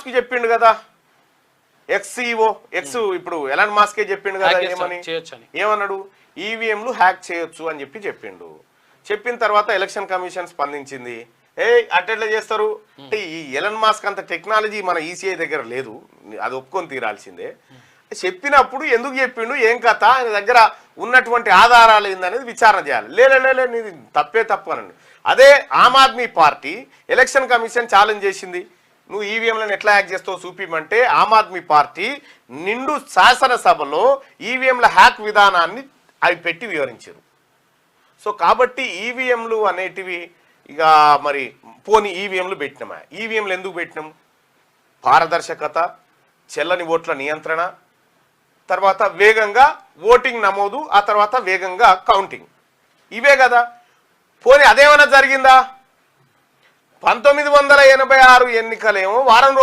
Mask చెప్పిండు కదా, ఎక్స్ఈఓ ఇప్పుడు ఎలాన్ మాస్కే చెప్పిండు కదా ఏమన్నాడు, ఈవీఎంలు హ్యాక్ చేయొచ్చు అని చెప్పిండు. చెప్పిన తర్వాత ఎలక్షన్ కమిషన్ స్పందించింది, అట్టెట్లా చేస్తారు అంటే ఈ ఎలన్ మాస్క్ అంత టెక్నాలజీ మన ఈసీఐ దగ్గర లేదు, అది ఒప్పుకొని తీరాల్సిందే. చెప్పినప్పుడు ఎందుకు చెప్పిండు, ఏం కథ, ఆయన దగ్గర ఉన్నటువంటి ఆధారాలు ఏందనేది విచారణ చేయాలి. లేలే నీది తప్పు అనండి. అదే Aam Aadmi party election commission challenge చేసింది, నువ్వు ఈవీఎంలను ఎట్లా హ్యాక్ చేస్తావు చూపిమంటే ఆమ్ ఆద్మీ పార్టీ నిండు శాసనసభలో ఈవీఎంల హ్యాక్ విధానాన్ని అవి పెట్టి వివరించారు. సో కాబట్టి ఈవీఎంలు అనేటివి ఇక మరి పోని ఈవీఎంలు పెట్టినామా, ఈవీఎంలు ఎందుకు పెట్టినాం, పారదర్శకత, చెల్లని ఓట్ల నియంత్రణ, తర్వాత వేగంగా ఓటింగ్ నమోదు, ఆ తర్వాత వేగంగా కౌంటింగ్, ఇవే కదా. పోనీ అదేమైనా జరిగిందా, 1986 ఎన్నికలేమో వారం